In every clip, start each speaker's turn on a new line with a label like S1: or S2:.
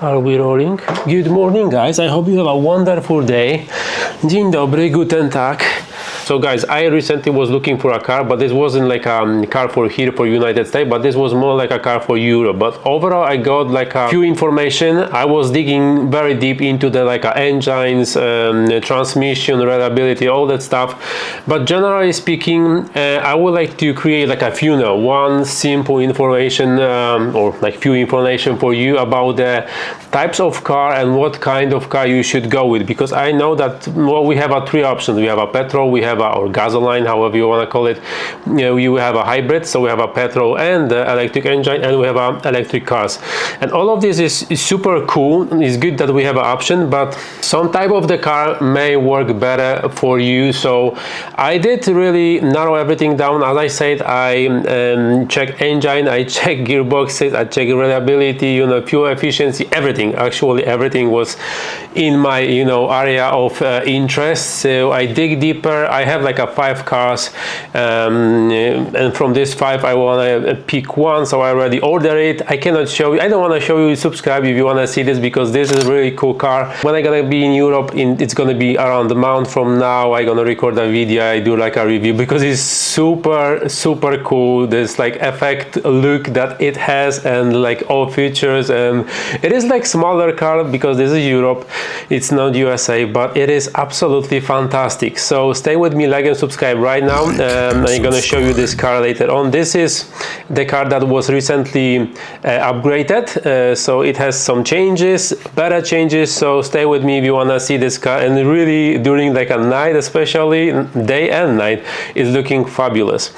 S1: Are we rolling? Good morning, guys. I hope you have a wonderful day. Dzień dobry, guten tag. So guys, I recently was looking for a car, but this wasn't like a car for here for United States, but this was more like a car for Europe. But overall, I got like a few information. I was digging very deep into the like engines, transmission, reliability, all that stuff. But generally speaking, I would like to create like a few now, one simple information or like few information for you about the types of car and what kind of car you should go with, because I know that we have three options. We have a petrol, we have or gasoline, however you want to call it. You know, you have a hybrid, so we have a petrol and electric engine, and we have electric cars, and all of this is super cool. It's good that we have an option, but some type of the car may work better for you. So I did really narrow everything down. As I said, I check engine, I check gearboxes, I check reliability, you know, fuel efficiency, everything. Actually everything was in my, you know, area of interest. So I dig deeper. I have like a 5 cars, and from this 5 I want to pick one, so I already ordered it. I cannot show you, I don't want to show you. Subscribe if you want to see this, because this is a really cool car. When I'm gonna be in Europe, it's gonna be around a month from now, I'm gonna record a video, I do like a review, because it's super cool. There's like effect look that it has, and like all features, and it is like smaller car because this is Europe, it's not USA, but it is absolutely fantastic. So stay with me, like and subscribe right now. I'm gonna show you this car later on. This is the car that was recently upgraded, so it has some changes, better changes. So stay with me if you want to see this car, and really during like a night, especially day and night, is looking fabulous.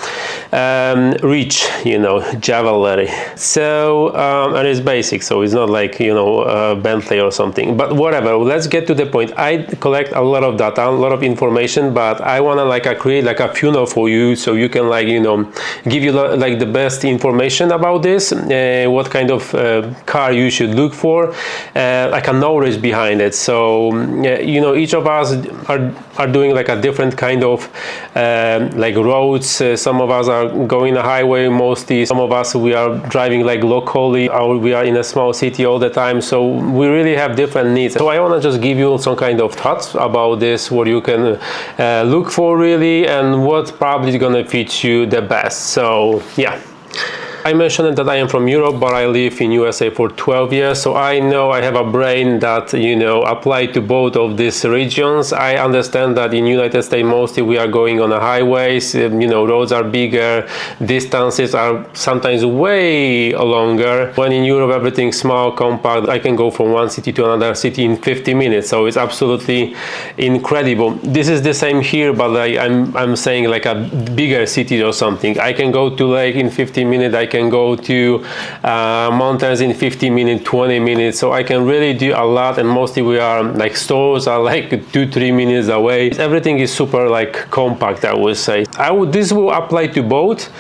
S1: Rich, you know, Javelry. So and it's basic, so it's not like, you know, Bentley or something, but whatever. Let's get to the point. I collect a lot of data, a lot of information, but I want to like create like a funnel for you, so you can like, you know, give you like the best information about this, what kind of car you should look for, like a knowledge behind it. So you know, each of us are doing like a different kind of like roads. Some of us are going a highway mostly, some of us we are driving like locally, or we are in a small city all the time, so we really have different needs. So I want to just give you some kind of thoughts about this, what you can look for really, and what probably is gonna fit you the best. So yeah, I mentioned that I am from Europe, but I live in USA for 12 years, so I know I have a brain that, you know, apply to both of these regions. I understand that in United States mostly we are going on the highways, you know, roads are bigger, distances are sometimes way longer. When in Europe everything's small, compact, I can go from one city to another city in 50 minutes, so it's absolutely incredible. This is the same here, but like I'm saying like a bigger city or something. I can go to lake in 50 minutes, I can go to mountains in 15 minutes, 20 minutes, so I can really do a lot. And mostly we are like, stores are like 2-3 minutes away. Everything is super like compact, I would say. This will apply to both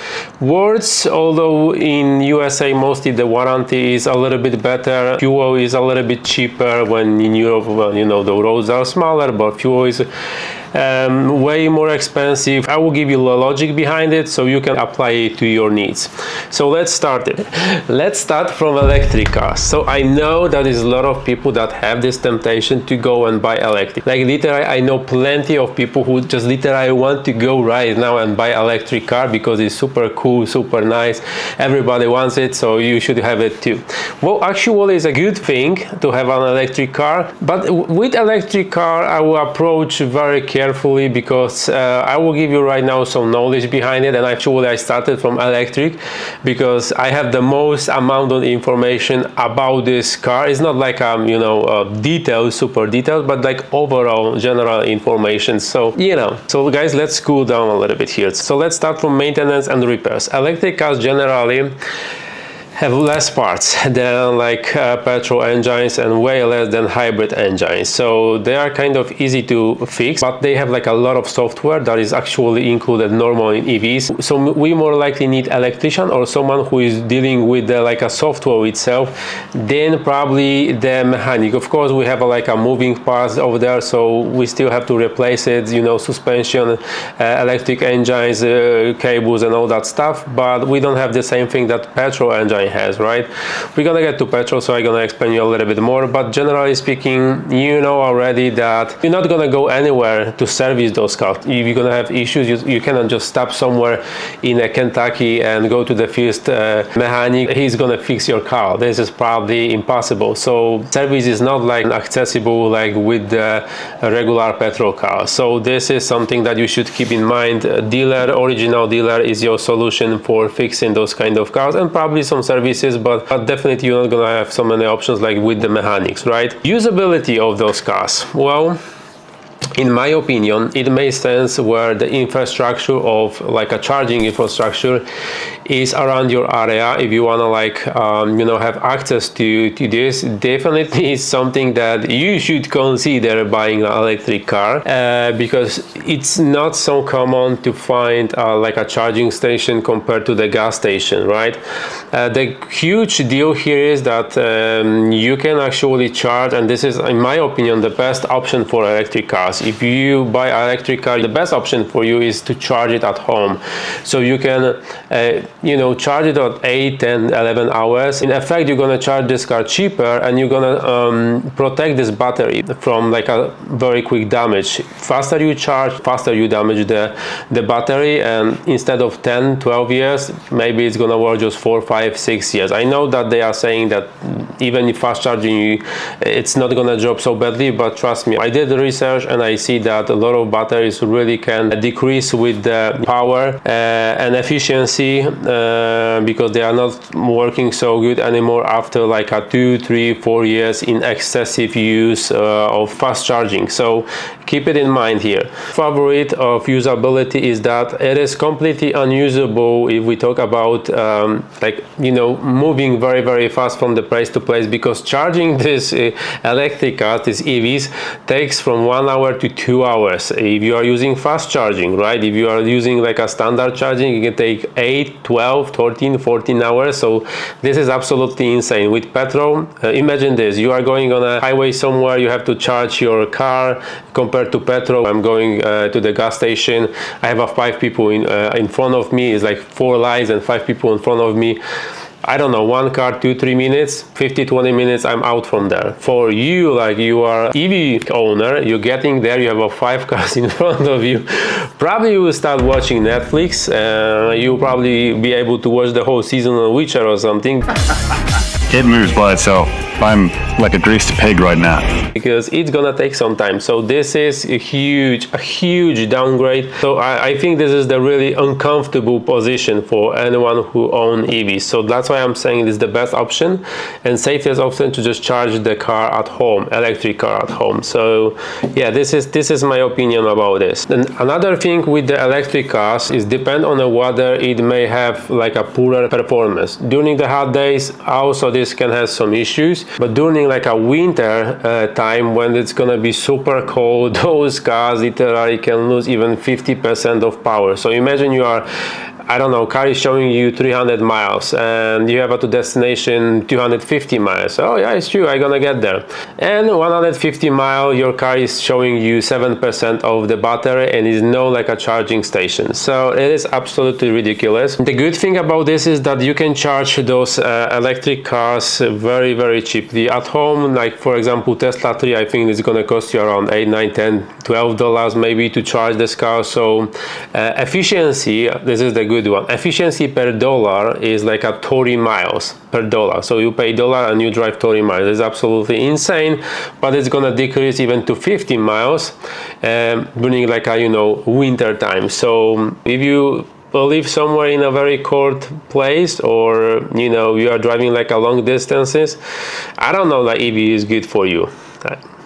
S1: worlds, although in USA mostly the warranty is a little bit better, fuel is a little bit cheaper. When in Europe, well, you know, the roads are smaller, but fuel is way more expensive. I will give you the logic behind it, so you can apply it to your needs. So let's start it. Let's start from electric cars. So I know that there's a lot of people that have this temptation to go and buy electric. Like literally, I know plenty of people who just literally want to go right now and buy electric car because it's super cool, super nice. Everybody wants it, so you should have it too. Well, actually, it's a good thing to have an electric car, but with electric car, I will approach very carefully, because I will give you right now some knowledge behind it. And actually I started from electric because I have the most amount of information about this car. It's not like you know, detailed, super detailed, but like overall general information. So you know, so guys, let's cool down a little bit here. So let's start from maintenance and repairs. Electric cars generally have less parts than like petrol engines, and way less than hybrid engines, so they are kind of easy to fix, but they have like a lot of software that is actually included normally in EVs. So we more likely need electrician or someone who is dealing with the, like a software itself, then probably the mechanic. Of course we have like a moving parts over there, so we still have to replace it, you know, suspension, electric engines, cables and all that stuff, but we don't have the same thing that petrol engine has, right? We're gonna get to petrol, so I'm gonna explain you a little bit more, but generally speaking, you know already that you're not gonna go anywhere to service those cars. If you're gonna have issues, you cannot just stop somewhere in Kentucky and go to the first mechanic. He's gonna fix your car. This is probably impossible. So service is not like accessible like with the regular petrol car. So this is something that you should keep in mind. Original dealer is your solution for fixing those kind of cars, and probably some services, but definitely you're not gonna have so many options like with the mechanics, right? Usability of those cars. Well, in my opinion, it makes sense where the infrastructure of like a charging infrastructure is around your area. If you want to like you know, have access to this, definitely is something that you should consider buying an electric car, because it's not so common to find like a charging station compared to the gas station, right? The huge deal here is that you can actually charge, and this is in my opinion the best option for electric cars. If you buy an electric car, the best option for you is to charge it at home. So you can you know, charge it at 8, 10, 11 hours. In effect, you're gonna charge this car cheaper, and you're gonna protect this battery from like a very quick damage. Faster you charge, faster you damage the battery, and instead of 10, 12 years, maybe it's gonna work just 4, 5, 6 years. I know that they are saying that even if fast charging, it's not gonna drop so badly, but trust me, I did the research and I see that a lot of batteries really can decrease with the power and efficiency, because they are not working so good anymore after like a 2, 3, 4 years in excessive use of fast charging. So keep it in mind here. Favorite of usability is that it is completely unusable if we talk about like, you know, moving very, very fast from the place to place, because charging this electric cars, these EVs, takes from 1 hour to 2 hours if you are using fast charging, right? If you are using like a standard charging, it can take 8, 12, 13, 14 hours. So this is absolutely insane. With petrol, imagine this: you are going on a highway somewhere, you have to charge your car. Compared to petrol, I'm going to the gas station, I have 5 people in front of me, it's like 4 lines and 5 people in front of me. I don't know, one car, 2-3 minutes, 50-20 minutes, I'm out from there. For you, like you are EV owner, you're getting there, you have 5 cars in front of you, probably you will start watching Netflix, you'll probably be able to watch the whole season of Witcher or something.
S2: It moves by itself. I'm like a greased pig right now.
S1: Because it's gonna take some time. So this is a huge downgrade. So I think this is the really uncomfortable position for anyone who owns EVs. So that's why I'm saying this is the best option and safest option to just charge the car at home, electric car at home. So yeah, this is my opinion about this. And another thing with the electric cars is depend on the weather, it may have like a poorer performance. During the hot days, also this can have some issues. But during like a winter time when it's gonna be super cold, those cars literally can lose even 50% of power. So imagine you are, I don't know, car is showing you 300 miles and you have to destination 250 miles. Oh yeah, it's true, I'm gonna get there. And 150 mile, your car is showing you 7% of the battery and is no like a charging station. So it is absolutely ridiculous. The good thing about this is that you can charge those electric cars very, very cheaply at home. Like for example, Tesla 3, I think it's gonna cost you around $8, $9, $10, $12 maybe to charge this car. So efficiency, this is the good one. Efficiency per dollar is like a 30 miles per dollar. So you pay $1 and you drive 30 miles. It's absolutely insane, but it's gonna decrease even to 50 miles during like a, you know, winter time. So if you live somewhere in a very cold place, or you know, you are driving like a long distances, I don't know that EV is good for you.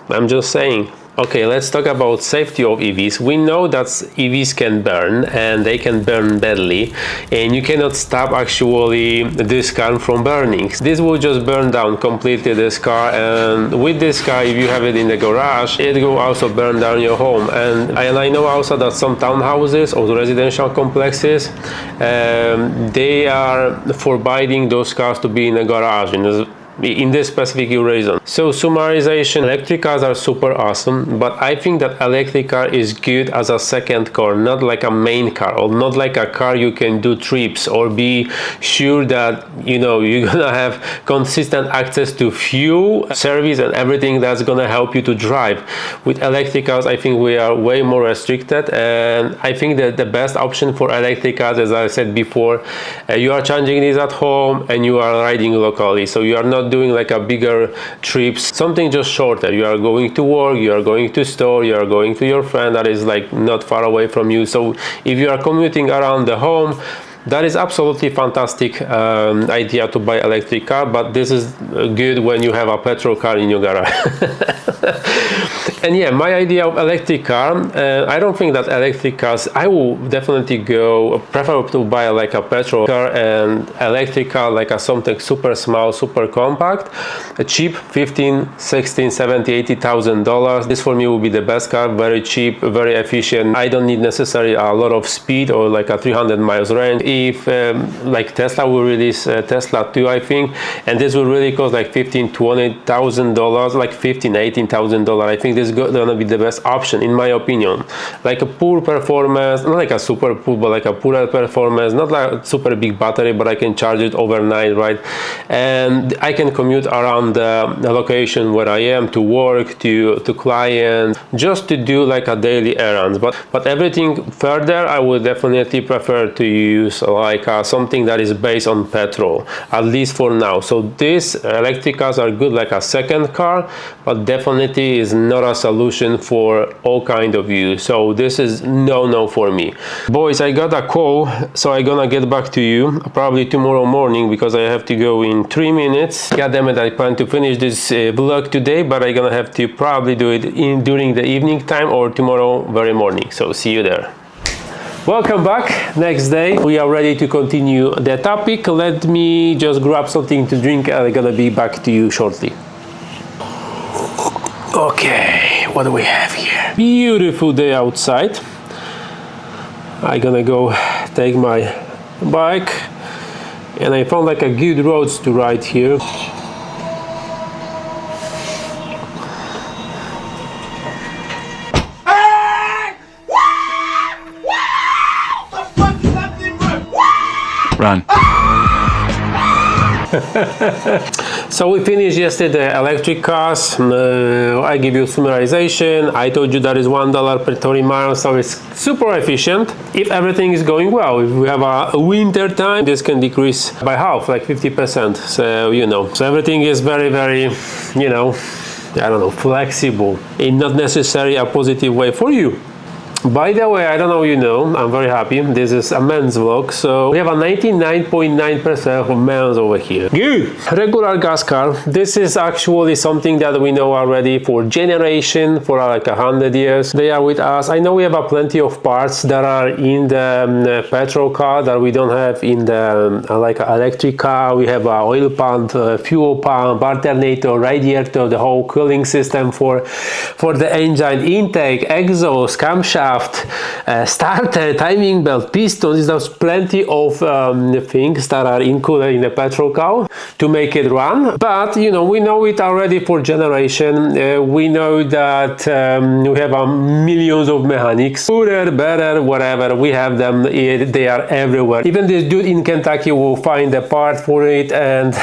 S1: I'm just saying. Okay, let's talk about safety of EVs. We know that EVs can burn and they can burn badly, and you cannot stop actually this car from burning. This will just burn down completely this car, and with this car, if you have it in the garage, it will also burn down your home. And I know also that some townhouses or residential complexes, they are forbidding those cars to be in the garage. And in this specific reason. So summarization, electric cars are super awesome, but I think that electric car is good as a second car, not like a main car, or not like a car you can do trips or be sure that you know you're gonna have consistent access to fuel, service, and everything that's gonna help you to drive. With electric cars, I think we are way more restricted, and I think that the best option for electric cars, as I said before, you are charging these at home and you are riding locally, so you are not doing like a bigger trips, something just shorter. You are going to work, you are going to store, you are going to your friend that is like not far away from you. So if you are commuting around the home, that is absolutely fantastic idea to buy electric car, but this is good when you have a petrol car in your garage. And yeah, my idea of electric car, I don't think that electric cars, I will definitely prefer to buy like a petrol car and electric car like a something super small, super compact, cheap, $15,000, $16,000, $70,000, $80,000. This for me will be the best car, very cheap, very efficient. I don't need necessarily a lot of speed or like a 300 miles range. If like Tesla will release Tesla 2, I think, and this will really cost like $15,000, $20,000, like $15,000, $18,000. I think this is gonna be the best option in my opinion. Like a poor performance, not like a super poor, but like a poorer performance, not like a super big battery, but I can charge it overnight, right? And I can commute around the location where I am to work, to clients, just to do like a daily errands. But everything further, I would definitely prefer to use like something that is based on petrol, at least for now. So these electric cars are good like a second car, but definitely is not a solution for all kind of use. So this is no for me. Boys, I got a call, so I'm gonna get back to you probably tomorrow morning because I have to go in 3 minutes. God damn it, I plan to finish this vlog today, but I'm gonna have to probably do it during the evening time or tomorrow very morning. So see you there. Welcome back. Next day, we are ready to continue the topic. Let me just grab something to drink and I'm gonna be back to you shortly. Okay, what do we have here? Beautiful day outside. I'm gonna go take my bike, and I found like a good roads to ride here.
S2: Run.
S1: So we finished yesterday electric cars. I give you summarization. I told you that is $1 per 30 miles, so it's super efficient if everything is going well. If we have a winter time, this can decrease by half, like 50%. So you know, so everything is very, you know, I don't know, flexible in not necessarily a positive way for you. By the way, I don't know you know, I'm very happy. This is a men's vlog, so we have a 99.9% of men's over here. Good! Regular gas car. This is actually something that we know already for generation, for like 100 years. They are with us. I know we have plenty of parts that are in the petrol car that we don't have in the like electric car. We have a oil pump, fuel pump, alternator, radiator, the whole cooling system for the engine, intake, exhaust, camshaft, starter, timing belt, pistons. There's plenty of things that are included in the petrol car to make it run. But you know, we know it already for generation. We know that we have millions of mechanics, gooder, better, whatever. We have them. They are everywhere. Even this dude in Kentucky will find a part for it, and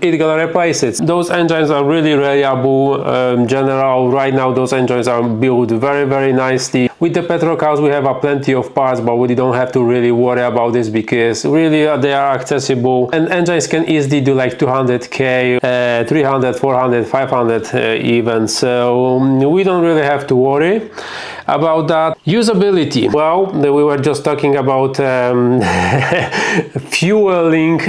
S1: it's gonna replace it. Those engines are really reliable. General, right now those engines are built very nicely. With the petrol cars, we have plenty of parts, but we don't have to really worry about this because really they are accessible, and engines can easily do like 200k, 300, 400, 500 even. So we don't really have to worry about that. Usability. Well, we were just talking about fueling,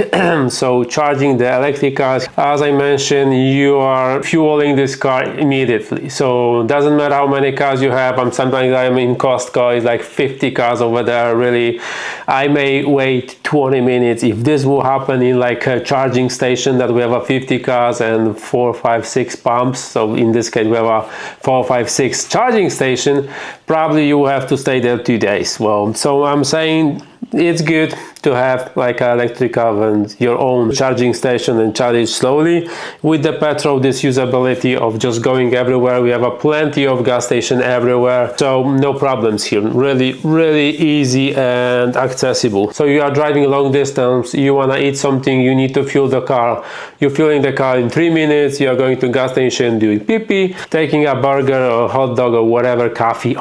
S1: so charging the electric cars. As I mentioned, you are fueling this car immediately. So it doesn't matter how many cars you have. Sometimes I'm in Costco, it's like 50 cars over there. Really, I may wait 20 minutes. If this will happen in like a charging station that we have 50 cars and 4, 5, 6 pumps, so in this case we have 4, 5, 6 charging station, probably you will have to stay there 2 days. Well, so I'm saying it's good to have like an electrical and your own charging station and charge it slowly. With the petrol, this usability of just going everywhere, we have a plenty of gas station everywhere, so no problems here. Really easy and accessible. So you are driving long distance, you want to eat something, you need to fuel the car, you're fueling the car in 3 minutes, you are going to gas station doing pee-pee, taking a burger or hot dog or whatever, coffee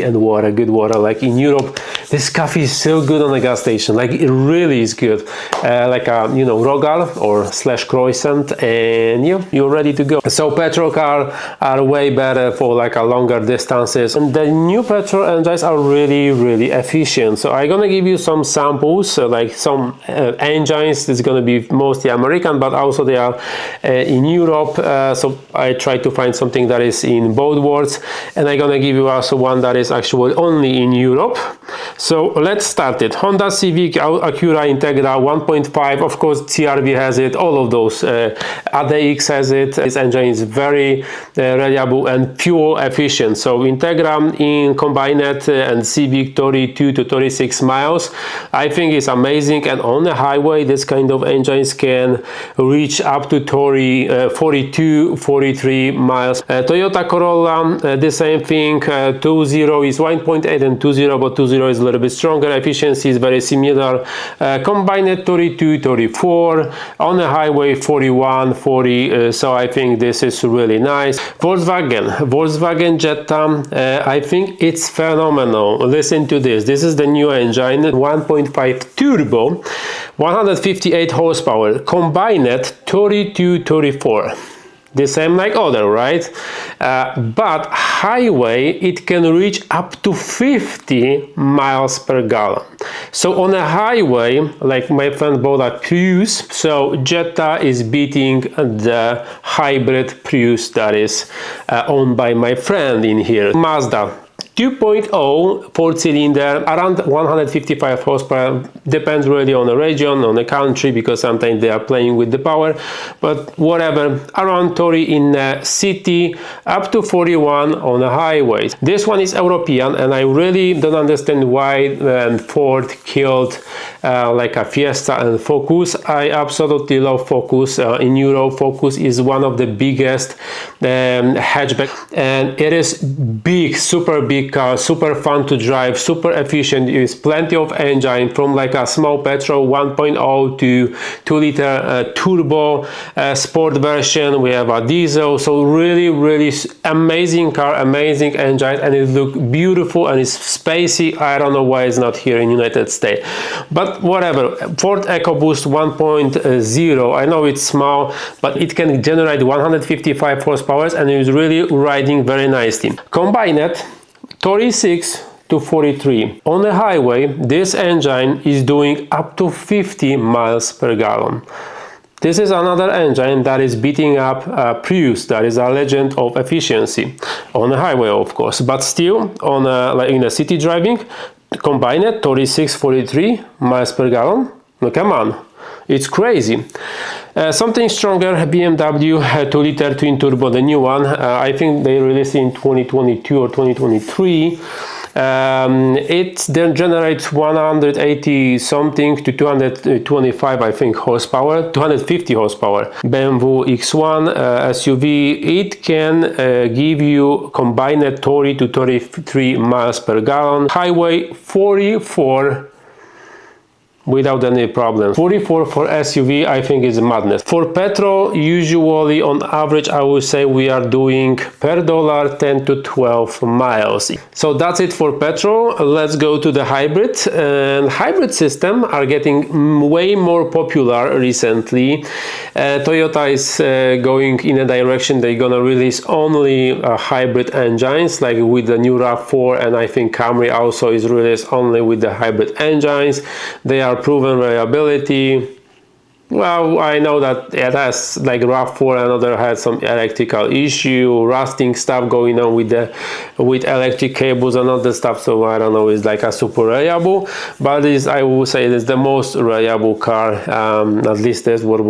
S1: and water, good water. Like in Europe, this coffee is so good on the gas station, like it really is good, like a, you know, rogal or slash croissant, and you're ready to go. So petrol car are way better for like a longer distances, and the new petrol engines are really efficient. So I'm gonna give you some samples, like some engines. It's gonna be mostly American, but also they are in Europe, so I try to find something that is in both worlds, and I'm gonna give you also one that is actually only in Europe. So let's start it. Honda Civic, Acura Integra 1.5, of course CR-V has it, all of those, ADX has it. This engine is very reliable and fuel efficient. So Integra in combined and Civic 32 to 36 miles, I think is amazing, and on the highway this kind of engines can reach up to 42, 43 miles. Toyota Corolla, the same thing, 2.0 is 1.8 and 2.0, but 2.0 is a little bit stronger, efficiency is very similar. Combined 32, 34, on the highway 41, 40, so I think this is really nice. Volkswagen Jetta, I think it's phenomenal. Listen to this, this is the new engine, 1.5 turbo, 158 horsepower, combined 32, 34. The same like other, right? But highway it can reach up to 50 miles per gallon. So on a highway, like my friend bought a Prius, so Jetta is beating the hybrid Prius that is owned by my friend in here. Mazda 2.0 4-cylinder, around 155 horsepower, depends really on the region, on the country, because sometimes they are playing with the power, but whatever, around 30 in the city, up to 41 on the highways. This one is European, and I really don't understand why Ford killed like a Fiesta and Focus. I absolutely love Focus. In Europe, Focus is one of the biggest hatchback, and it is big, super big car, super fun to drive, super efficient. There is plenty of engine, from like a small petrol 1.0 to 2-liter turbo sport version. We have a diesel, so really amazing car, amazing engine, and it looks beautiful and it's spacey. I don't know why it's not here in United States, but whatever. Ford EcoBoost 1.0, I know it's small, but it can generate 155 horsepower and it is really riding very nicely. Combined 36 to 43. On the highway, this engine is doing up to 50 miles per gallon. This is another engine that is beating up Prius, that is a legend of efficiency. On the highway, of course, but still on like in a city driving, combined 36, 43 miles per gallon. No, come on. It's crazy. Something stronger, BMW 2-liter twin turbo, the new one. I think they released it in 2022 or 2023. It then generates 180 something to 225, I think, horsepower, 250 horsepower. BMW X1 SUV, it can give you combined 30 to 33 miles per gallon. Highway 44 without any problem. 44 for SUV, I think is madness. For petrol, usually on average, I would say we are doing per dollar 10 to 12 miles. So that's it for petrol. Let's go to the hybrid. And hybrid system are getting way more popular recently. Toyota is going in a direction they're gonna release only hybrid engines, like with the new RAV4, and I think Camry also is released only with the hybrid engines. They are proven reliability. Well, I know that it has like RAV4 and other had some electrical issue, rusting stuff going on with electric cables and other stuff. So I don't know, it's like a super reliable, but I would say it's the most reliable car. At least that's what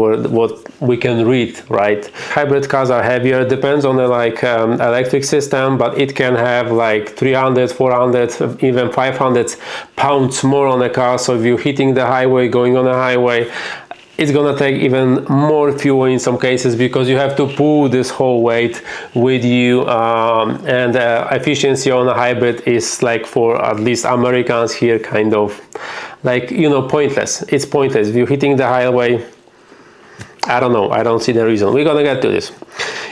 S1: we can read, right? Hybrid cars are heavier, depends on the electric system, but it can have like 300, 400, even 500 pounds more on a car. So if you're hitting the highway, going on a highway, it's gonna take even more fuel in some cases, because you have to pull this whole weight with you, and efficiency on a hybrid is, like, for at least Americans here, kind of like, you know, pointless. It's pointless. If you're hitting the highway, I don't know, I don't see the reason. We're gonna get to this.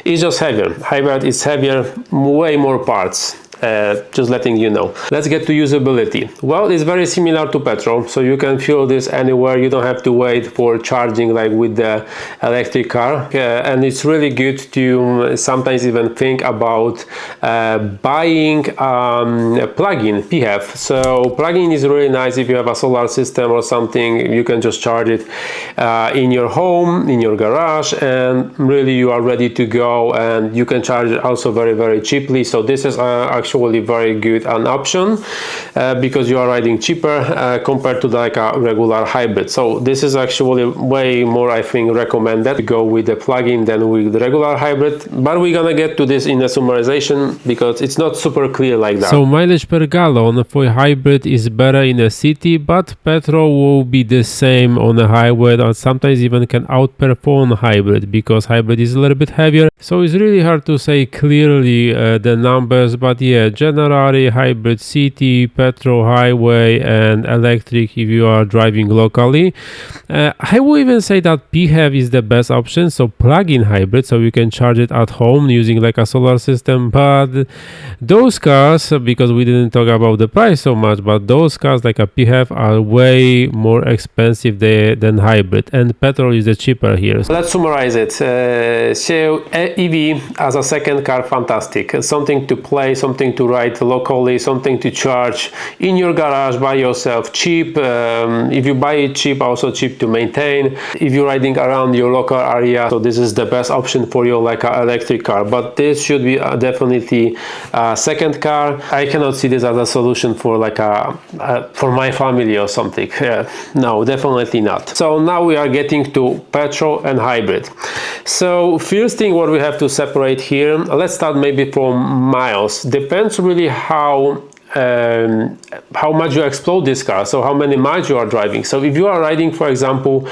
S1: It's just heavier. Hybrid is heavier, way more parts. Just letting you know. Let's get to usability. Well, it's very similar to petrol, so you can fuel this anywhere. You don't have to wait for charging like with the electric car, and it's really good to sometimes even think about buying a plug-in PHEV. So plug-in is really nice. If you have a solar system or something, you can just charge it in your home, in your garage, and really you are ready to go, and you can charge it also very, very cheaply. So this is actually very good an option, because you are riding cheaper compared to like a regular hybrid. So this is actually way more, I think, recommended to go with the plug-in than with the regular hybrid, but we're gonna get to this in the summarization because it's not super clear like that.
S3: So mileage per gallon for hybrid is better in a city, but petrol will be the same on a highway, or sometimes even can outperform hybrid, because hybrid is a little bit heavier. So it's really hard to say clearly the numbers, but yeah, generally hybrid city, petrol highway, and electric if you are driving locally. I will even say that PHEV is the best option, so plug-in hybrid, so you can charge it at home using like a solar system. But those cars, because we didn't talk about the price so much, but those cars like a PHEV are way more expensive than hybrid, and petrol is the cheaper here.
S1: Let's summarize it. So EV as a second car, fantastic. Something to play, something to ride locally, something to charge in your garage by yourself, cheap. If you buy it cheap, also cheap to maintain. If you're riding around your local area, so this is the best option for your like a electric car. But this should be definitely a second car. I cannot see this as a solution for like for my family or something. No, definitely not. So now we are getting to petrol and hybrid. So first thing what we have to separate here, let's start maybe from miles. Depends really how much you explode this car, so how many miles you are driving. So if you are riding, for example,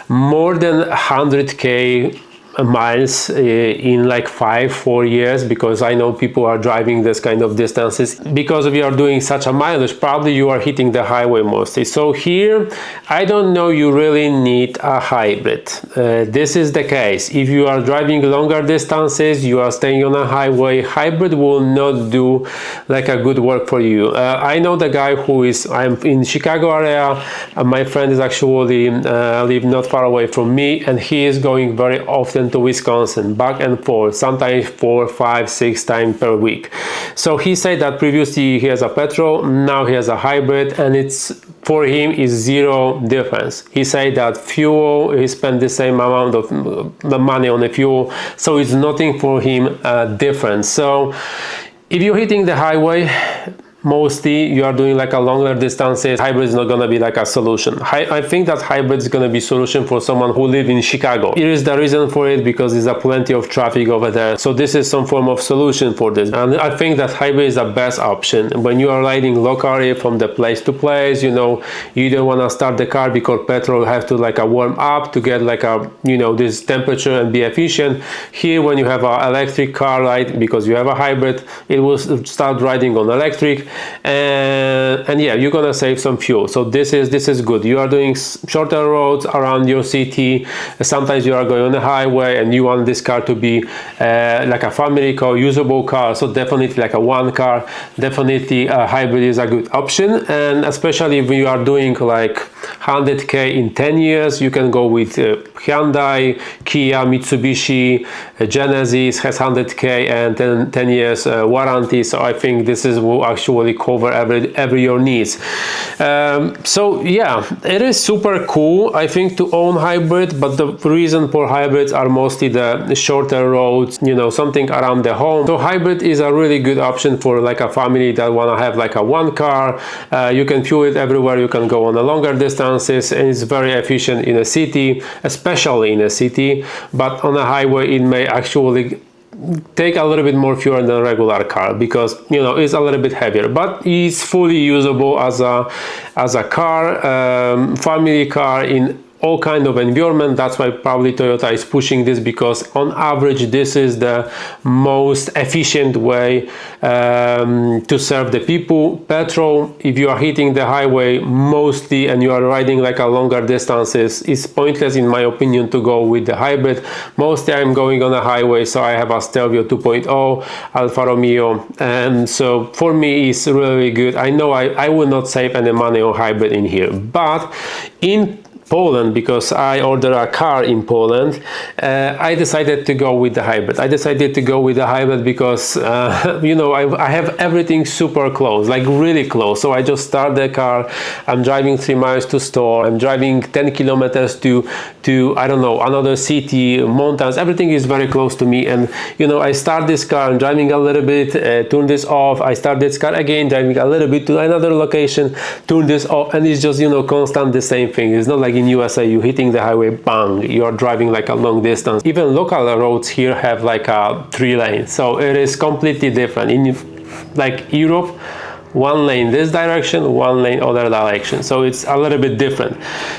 S1: more than 100k miles in like 4 years, because I know people are driving this kind of distances, because we are doing such a mileage, probably you are hitting the highway mostly. So here I don't know you really need a hybrid. This is the case if you are driving longer distances, you are staying on a highway. Hybrid will not do like a good work for you. I know the guy I'm in Chicago area, my friend is actually live not far away from me, and he is going very often to Wisconsin, back and forth, sometimes 4, 5, 6 times per week. So he said that previously he has a petrol, now he has a hybrid, and it's for him is zero difference. He said that fuel, he spent the same amount of the money on the fuel, so it's nothing for him different. So if you're hitting the highway, mostly you are doing like a longer distances, hybrid is not going to be like a solution. I think that hybrid is going to be solution for someone who live in Chicago. Here is the reason for it, because there's a plenty of traffic over there, so this is some form of solution for this, and I think that hybrid is the best option. When you are riding locally from the place to place, you know, you don't want to start the car because petrol have to like warm up to get like this temperature and be efficient. Here when you have an electric car, right, because you have a hybrid, it will start riding on electric, and yeah, you're gonna save some fuel. So this is good. You are doing shorter roads around your city, sometimes you are going on the highway and you want this car to be like a family car, usable car, so definitely like a one car, definitely a hybrid is a good option. And especially if you are doing like 100k in 10 years. You can go with Hyundai, Kia, Mitsubishi, Genesis has 100k and 10 years warranty. So I think this will actually cover every your needs. So yeah, it is super cool, I think, to own hybrid, but the reason for hybrids are mostly the shorter roads, you know, something around the home. So hybrid is a really good option for like a family that want to have like a one car. You can fuel it everywhere, you can go on a longer distances, and it's very efficient in a city, especially in a city, but on a highway it may actually take a little bit more fuel than a regular car, because you know it's a little bit heavier, but it's fully usable as a car, family car in all kind of environment. That's why probably Toyota is pushing this, because on average this is the most efficient way to serve the people. Petrol, if you are hitting the highway mostly and you are riding like a longer distances, it's pointless in my opinion to go with the hybrid. Mostly I'm going on a highway, so I have a Stelvio 2.0 Alfa Romeo, and so for me it's really good. I know I will not save any money on hybrid in here, but in Poland, because I ordered a car in Poland, I decided to go with the hybrid. I decided to go with the hybrid because you know, I have everything super close, like really close. So I just start the car, I'm driving 3 miles to store, I'm driving 10 kilometers to I don't know, another city, mountains, everything is very close to me. And you know, I start this car, I'm driving a little bit, turn this off, I start this car again, driving a little bit to another location, turn this off, and it's just, you know, constant the same thing. It's not like in USA you hitting the highway, bang, you're driving like a long distance. Even local roads here have like a 3 lanes, so it is completely different. In like Europe, 1 lane this direction, 1 lane other direction, so it's a little bit different.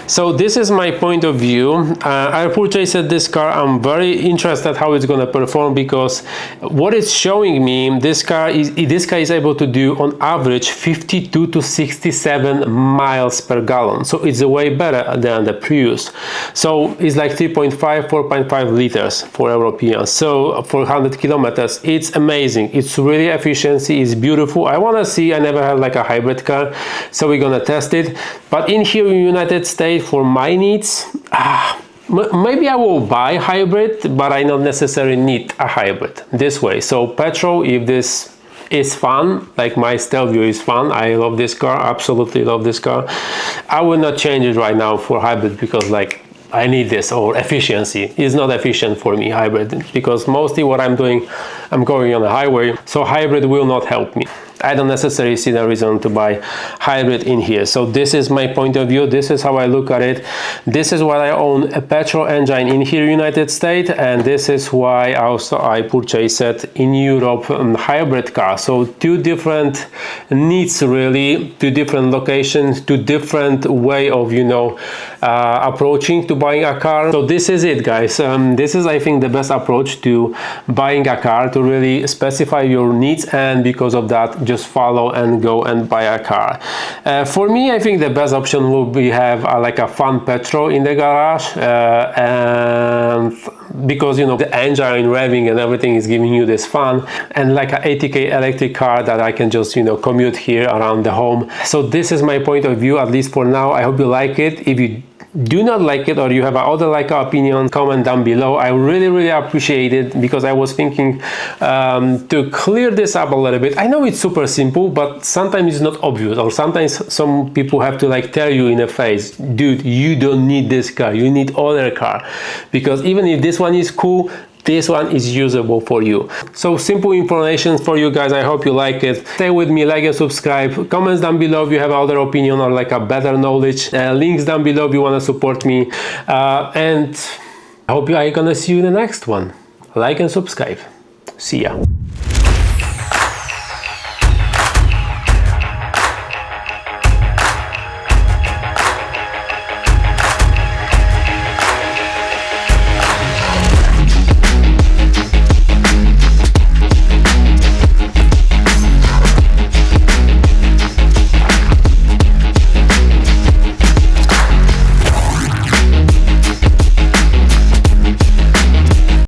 S1: So this is my point of view. I purchased this car. I'm very interested how it's gonna perform, because what it's showing me, this car is able to do on average 52 to 67 miles per gallon, so it's way better than the Prius. So it's like 3.5 4.5 liters for Europeans, so for 100 kilometers it's amazing. It's really efficiency, it's beautiful. I want to see, I never had like a hybrid car, so we're gonna test it. But in here in United States, for my needs, maybe I will buy hybrid, but I not necessarily need a hybrid this way. So petrol, if this is fun, like my Stelvio is fun, I love this car, absolutely love this car, I will not change it right now for hybrid, because like I need this, or efficiency is not efficient for me, hybrid, because mostly what I'm doing, I'm going on the highway, so hybrid will not help me. I don't necessarily see the reason to buy hybrid in here. So this is my point of view, this is how I look at it. This is why I own a petrol engine in here United States, and this is why also I purchased in Europe hybrid car. So 2 different needs really, 2 different locations, 2 different way of, you know, approaching to buying a car. So this is it, guys. This is, I think, the best approach to buying a car, to really specify your needs, and because of that just follow and go and buy a car. For me, I think the best option will be have like a fun petrol in the garage, and because you know the engine revving and everything is giving you this fun, and like a 80k electric car that I can just, you know, commute here around the home. So this is my point of view, at least for now. I hope you like it. If you do not like it, or you have other like opinion, comment down below. I really appreciate it, because I was thinking to clear this up a little bit. I know it's super simple, but sometimes it's not obvious, or sometimes some people have to like tell you in the face, dude, you don't need this car, you need other car, because even if this one is cool, this one is usable for you. So simple information for you guys. I hope you like it. Stay with me, like and subscribe. Comments down below if you have other opinion or like a better knowledge. Links down below if you want to support me. And I hope I'm gonna see you in the next one. Like and subscribe. See ya.